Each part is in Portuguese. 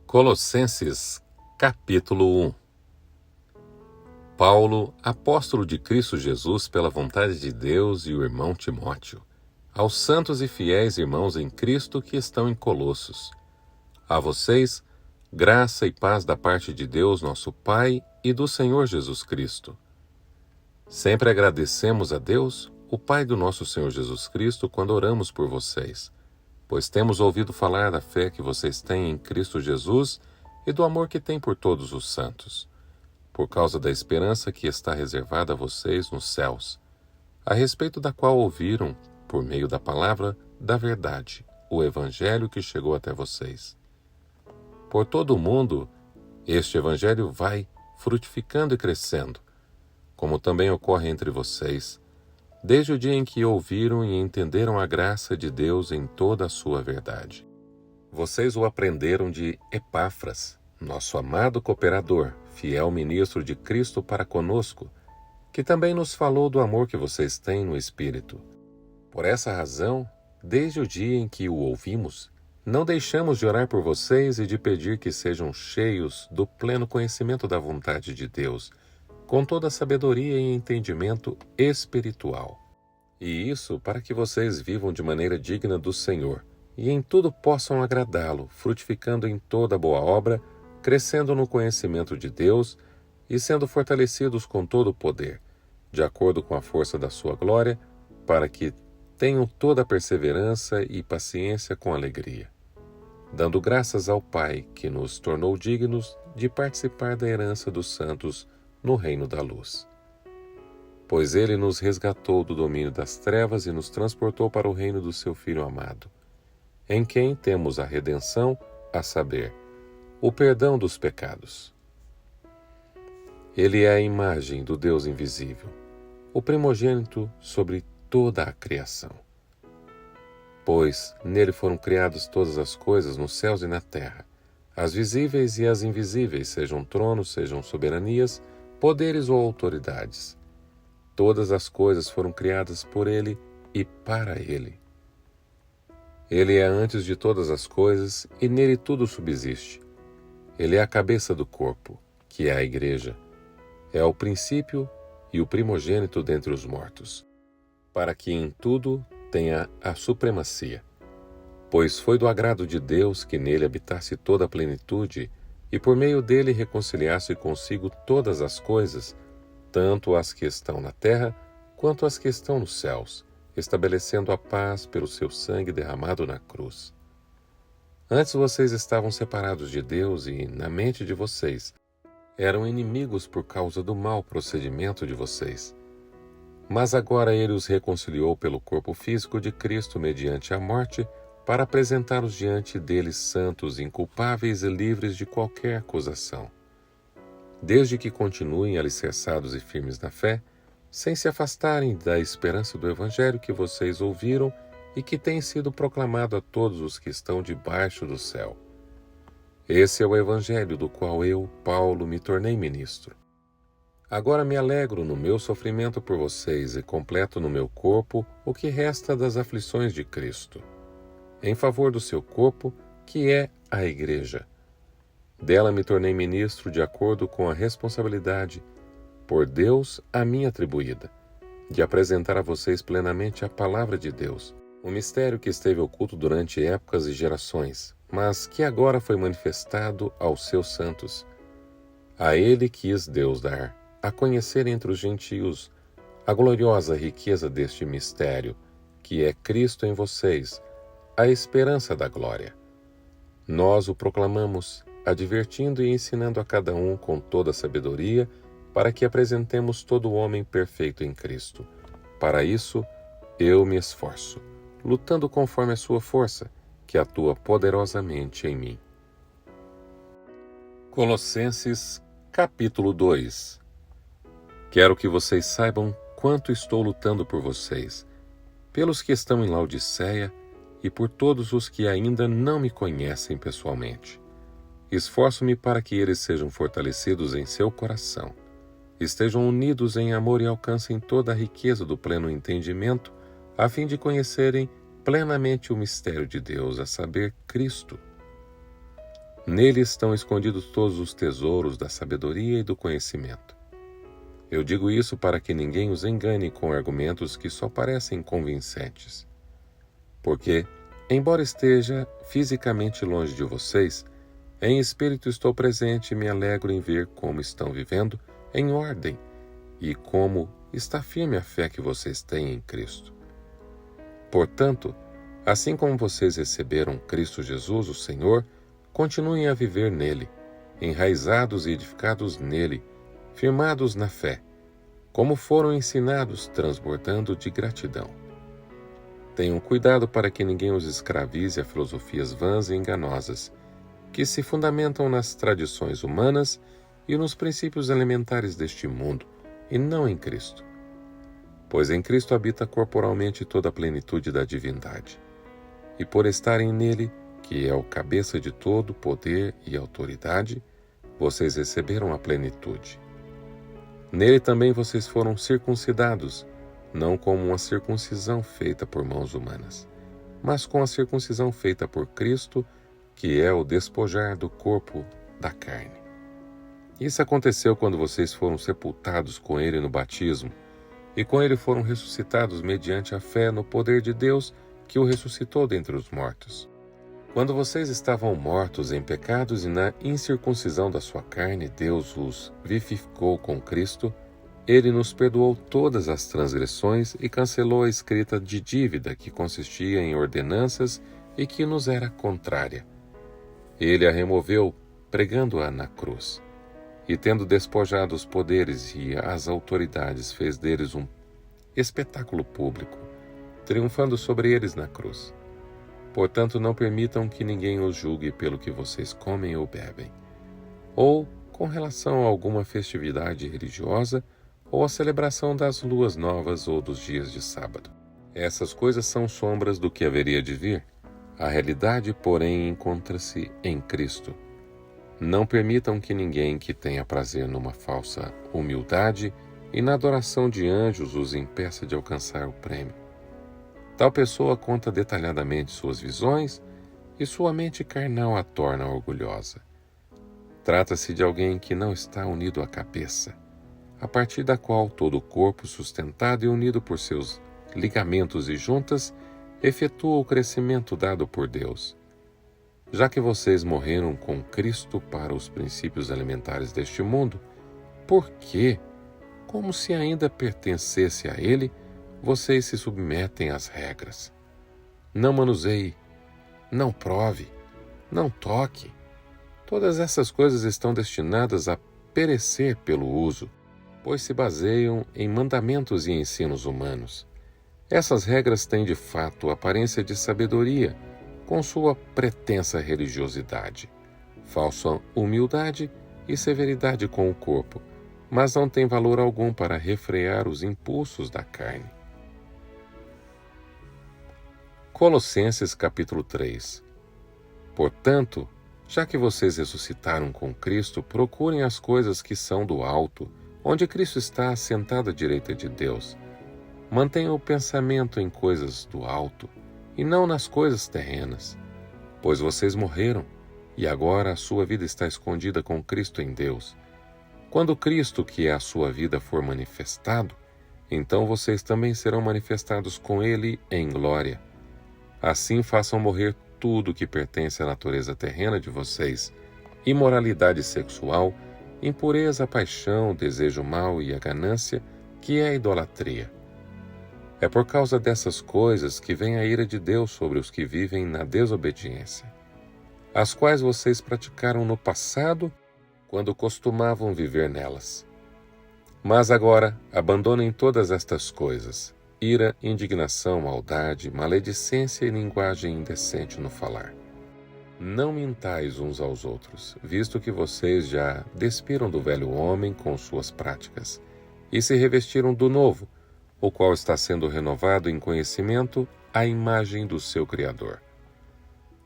Colossenses, capítulo 1. Paulo, apóstolo de Cristo Jesus pela vontade de Deus, e o irmão Timóteo, aos santos e fiéis irmãos em Cristo que estão em Colossos. A vocês, graça e paz da parte de Deus, nosso Pai, e do Senhor Jesus Cristo. Sempre agradecemos a Deus, o Pai do nosso Senhor Jesus Cristo, quando oramos por vocês, pois temos ouvido falar da fé que vocês têm em Cristo Jesus e do amor que têm por todos os santos, por causa da esperança que está reservada a vocês nos céus, a respeito da qual ouviram, por meio da palavra da verdade, o Evangelho que chegou até vocês. Por todo o mundo, este Evangelho vai frutificando e crescendo, como também ocorre entre vocês, desde o dia em que ouviram e entenderam a graça de Deus em toda a sua verdade. Vocês o aprenderam de Epáfras, nosso amado cooperador, fiel ministro de Cristo para conosco, que também nos falou do amor que vocês têm no Espírito. Por essa razão, desde o dia em que o ouvimos, não deixamos de orar por vocês e de pedir que sejam cheios do pleno conhecimento da vontade de Deus, com toda a sabedoria e entendimento espiritual. E isso para que vocês vivam de maneira digna do Senhor, e em tudo possam agradá-lo, frutificando em toda boa obra, crescendo no conhecimento de Deus e sendo fortalecidos com todo o poder, de acordo com a força da sua glória, para que tenham toda a perseverança e paciência com alegria, dando graças ao Pai que nos tornou dignos de participar da herança dos santos no reino da luz. Pois ele nos resgatou do domínio das trevas e nos transportou para o reino do seu Filho amado, em quem temos a redenção, a saber, o perdão dos pecados. Ele é a imagem do Deus invisível, o primogênito sobre toda a criação. Pois nele foram criadas todas as coisas nos céus e na terra, as visíveis e as invisíveis, sejam tronos, sejam soberanias, poderes ou autoridades. Todas as coisas foram criadas por ele e para ele. Ele é antes de todas as coisas e nele tudo subsiste. Ele é a cabeça do corpo, que é a igreja. É o princípio e o primogênito dentre os mortos, para que em tudo tenha a supremacia. Pois foi do agrado de Deus que nele habitasse toda a plenitude, e por meio dele reconciliasse consigo todas as coisas, tanto as que estão na terra, quanto as que estão nos céus, estabelecendo a paz pelo seu sangue derramado na cruz. Antes vocês estavam separados de Deus e, na mente de vocês, eram inimigos por causa do mau procedimento de vocês. Mas agora ele os reconciliou pelo corpo físico de Cristo mediante a morte, para apresentá-los diante deles santos, inculpáveis e livres de qualquer acusação. Desde que continuem alicerçados e firmes na fé, sem se afastarem da esperança do Evangelho que vocês ouviram e que tem sido proclamado a todos os que estão debaixo do céu. Esse é o Evangelho do qual eu, Paulo, me tornei ministro. Agora me alegro no meu sofrimento por vocês e completo no meu corpo o que resta das aflições de Cristo, em favor do seu corpo, que é a Igreja. Dela me tornei ministro de acordo com a responsabilidade, por Deus a mim atribuída, de apresentar a vocês plenamente a palavra de Deus, um mistério que esteve oculto durante épocas e gerações, mas que agora foi manifestado aos seus santos. A ele quis Deus dar a conhecer entre os gentios a gloriosa riqueza deste mistério, que é Cristo em vocês, a esperança da glória. Nós o proclamamos, advertindo e ensinando a cada um com toda a sabedoria, para que apresentemos todo o homem perfeito em Cristo. Para isso, eu me esforço, lutando conforme a sua força, que atua poderosamente em mim. Colossenses, capítulo 2. Quero que vocês saibam quanto estou lutando por vocês, pelos que estão em Laodiceia e por todos os que ainda não me conhecem pessoalmente. Esforço-me para que eles sejam fortalecidos em seu coração, estejam unidos em amor e alcancem toda a riqueza do pleno entendimento, a fim de conhecerem plenamente o mistério de Deus, a saber, Cristo. Nele estão escondidos todos os tesouros da sabedoria e do conhecimento. Eu digo isso para que ninguém os engane com argumentos que só parecem convincentes. Porque, embora esteja fisicamente longe de vocês, em espírito estou presente e me alegro em ver como estão vivendo em ordem e como está firme a fé que vocês têm em Cristo. Portanto, assim como vocês receberam Cristo Jesus, o Senhor, continuem a viver nele, enraizados e edificados nele, firmados na fé, como foram ensinados, transbordando de gratidão. Tenham cuidado para que ninguém os escravize a filosofias vãs e enganosas, que se fundamentam nas tradições humanas e nos princípios elementares deste mundo, e não em Cristo. Pois em Cristo habita corporalmente toda a plenitude da divindade. E por estarem nele, que é o cabeça de todo poder e autoridade, vocês receberam a plenitude. Nele também vocês foram circuncidados, não como uma circuncisão feita por mãos humanas, mas com a circuncisão feita por Cristo, que é o despojar do corpo da carne. Isso aconteceu quando vocês foram sepultados com ele no batismo, e com ele foram ressuscitados mediante a fé no poder de Deus que o ressuscitou dentre os mortos. Quando vocês estavam mortos em pecados e na incircuncisão da sua carne, Deus os vivificou com Cristo. Ele nos perdoou todas as transgressões e cancelou a escrita de dívida que consistia em ordenanças e que nos era contrária. Ele a removeu, pregando-a na cruz. E tendo despojado os poderes e as autoridades, fez deles um espetáculo público, triunfando sobre eles na cruz. Portanto, não permitam que ninguém os julgue pelo que vocês comem ou bebem, ou com relação a alguma festividade religiosa, ou a celebração das luas novas ou dos dias de sábado. Essas coisas são sombras do que haveria de vir. A realidade, porém, encontra-se em Cristo. Não permitam que ninguém que tenha prazer numa falsa humildade e na adoração de anjos os impeça de alcançar o prêmio. Tal pessoa conta detalhadamente suas visões e sua mente carnal a torna orgulhosa. Trata-se de alguém que não está unido à cabeça, a partir da qual todo o corpo, sustentado e unido por seus ligamentos e juntas, efetua o crescimento dado por Deus. Já que vocês morreram com Cristo para os princípios elementares deste mundo, por que, como se ainda pertencesse a Ele, vocês se submetem às regras? Não manuseie, não prove, não toque. Todas essas coisas estão destinadas a perecer pelo uso, pois se baseiam em mandamentos e ensinos humanos. Essas regras têm de fato aparência de sabedoria, com sua pretensa religiosidade, falsa humildade e severidade com o corpo, mas não têm valor algum para refrear os impulsos da carne. Colossenses capítulo 3. Portanto, já que vocês ressuscitaram com Cristo, procurem as coisas que são do alto, onde Cristo está assentado à direita de Deus. Mantenham o pensamento em coisas do alto, e não nas coisas terrenas, pois vocês morreram, e agora a sua vida está escondida com Cristo em Deus. Quando Cristo, que é a sua vida, for manifestado, então vocês também serão manifestados com Ele em glória. Assim façam morrer tudo que pertence à natureza terrena de vocês: imoralidade sexual, impureza, paixão, desejo mau e a ganância, que é a idolatria. É por causa dessas coisas que vem a ira de Deus sobre os que vivem na desobediência, as quais vocês praticaram no passado, quando costumavam viver nelas. Mas agora, abandonem todas estas coisas: ira, indignação, maldade, maledicência e linguagem indecente no falar. Não mintais uns aos outros, visto que vocês já despiram do velho homem com suas práticas, e se revestiram do novo, o qual está sendo renovado em conhecimento à imagem do seu Criador.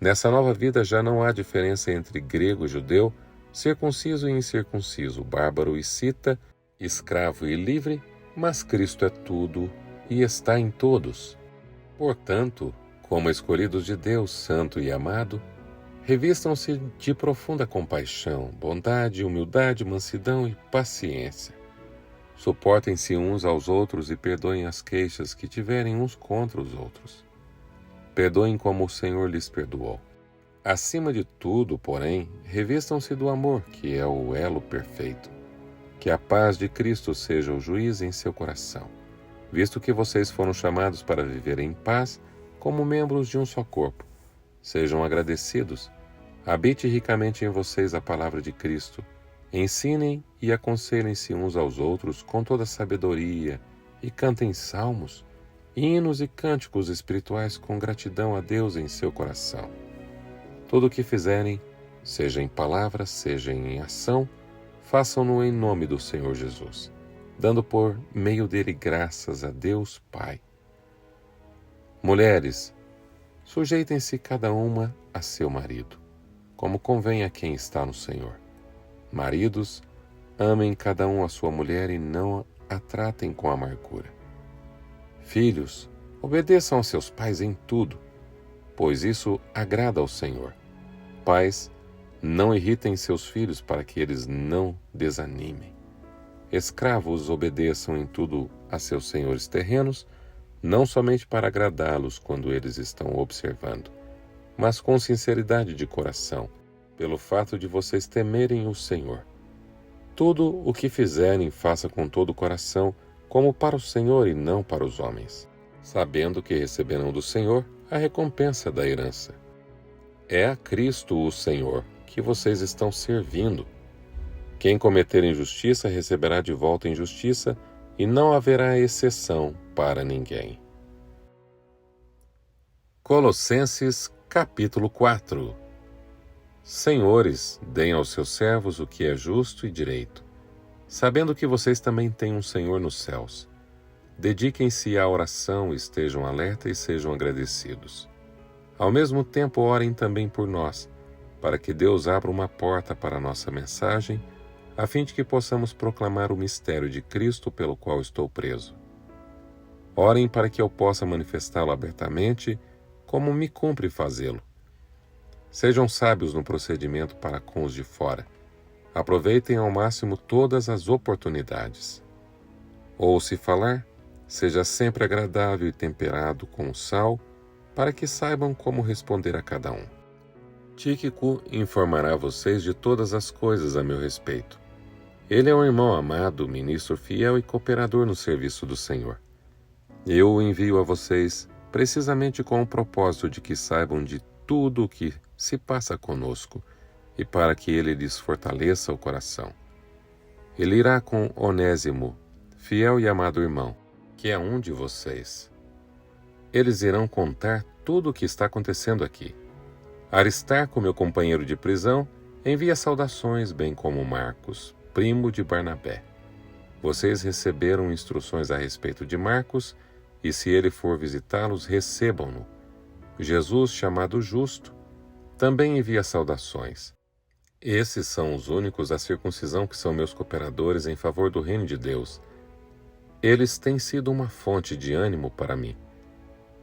Nessa nova vida já não há diferença entre grego e judeu, circunciso e incircunciso, bárbaro e cita, escravo e livre, mas Cristo é tudo e está em todos. Portanto, como escolhidos de Deus, santo e amado, Revistam-se de profunda compaixão, bondade, humildade, mansidão e paciência. Suportem-se uns aos outros e perdoem as queixas que tiverem uns contra os outros. Perdoem como o Senhor lhes perdoou. Acima de tudo, porém, revistam-se do amor, que é o elo perfeito. Que a paz de Cristo seja o juiz em seu coração, visto que vocês foram chamados para viver em paz como membros de um só corpo. Sejam agradecidos. Habite ricamente em vocês a palavra de Cristo. Ensinem e aconselhem-se uns aos outros com toda sabedoria e cantem salmos, hinos e cânticos espirituais com gratidão a Deus em seu coração. Tudo o que fizerem, seja em palavra, seja em ação, façam-no em nome do Senhor Jesus, dando por meio dele graças a Deus Pai. Mulheres, sujeitem-se cada uma a seu marido, como convém a quem está no Senhor. Maridos, amem cada um a sua mulher e não a tratem com amargura. Filhos, obedeçam a seus pais em tudo, pois isso agrada ao Senhor. Pais, não irritem seus filhos para que eles não desanimem. Escravos, obedeçam em tudo a seus senhores terrenos, não somente para agradá-los quando eles estão observando, mas com sinceridade de coração, pelo fato de vocês temerem o Senhor. Tudo o que fizerem, faça com todo o coração, como para o Senhor e não para os homens, sabendo que receberão do Senhor a recompensa da herança. É a Cristo o Senhor que vocês estão servindo. Quem cometer injustiça receberá de volta injustiça, e não haverá exceção para ninguém. Colossenses capítulo 4. Senhores, deem aos seus servos o que é justo e direito, sabendo que vocês também têm um Senhor nos céus. Dediquem-se à oração, estejam alerta e sejam agradecidos. Ao mesmo tempo, orem também por nós, para que Deus abra uma porta para a nossa mensagem, a fim de que possamos proclamar o mistério de Cristo pelo qual estou preso. Orem para que eu possa manifestá-lo abertamente, como me cumpre fazê-lo. Sejam sábios no procedimento para com os de fora. Aproveitem ao máximo todas as oportunidades. Ou, se falar, seja sempre agradável e temperado com sal, para que saibam como responder a cada um. Tíquico informará vocês de todas as coisas a meu respeito. Ele é um irmão amado, ministro fiel e cooperador no serviço do Senhor. Eu o envio a vocês precisamente com o propósito de que saibam de tudo o que se passa conosco e para que ele lhes fortaleça o coração. Ele irá com Onésimo, fiel e amado irmão, que é um de vocês. Eles irão contar tudo o que está acontecendo aqui. Aristarco, meu companheiro de prisão, envia saudações, bem como Marcos, primo de Barnabé. Vocês receberam instruções a respeito de Marcos, e se ele for visitá-los, recebam-no. Jesus, chamado Justo, também envia saudações. Esses são os únicos da circuncisão que são meus cooperadores em favor do reino de Deus. Eles têm sido uma fonte de ânimo para mim.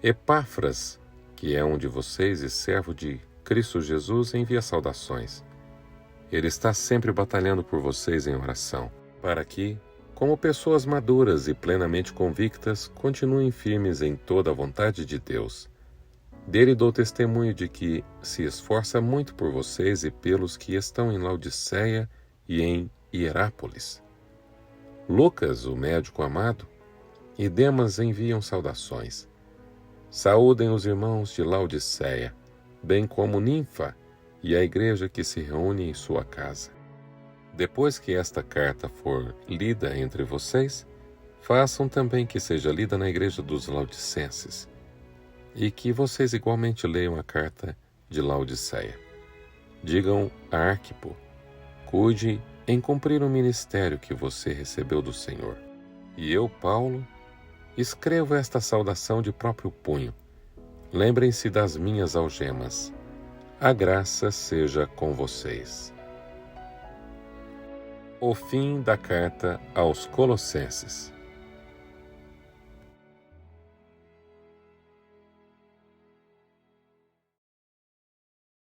Epáfras, que é um de vocês e servo de Cristo Jesus, envia saudações. Ele está sempre batalhando por vocês em oração, para que, como pessoas maduras e plenamente convictas, continuem firmes em toda a vontade de Deus. Dele dou testemunho de que se esforça muito por vocês e pelos que estão em Laodiceia e em Hierápolis. Lucas, o médico amado, e Demas enviam saudações. Saúdem os irmãos de Laodiceia, bem como Ninfa e a igreja que se reúne em sua casa. Depois que esta carta for lida entre vocês, façam também que seja lida na igreja dos Laodicenses, e que vocês igualmente leiam a carta de Laodiceia. Digam a Arquipo, cuide em cumprir o ministério que você recebeu do Senhor. E eu, Paulo, escrevo esta saudação de próprio punho. Lembrem-se das minhas algemas. A graça seja com vocês. O fim da carta aos Colossenses.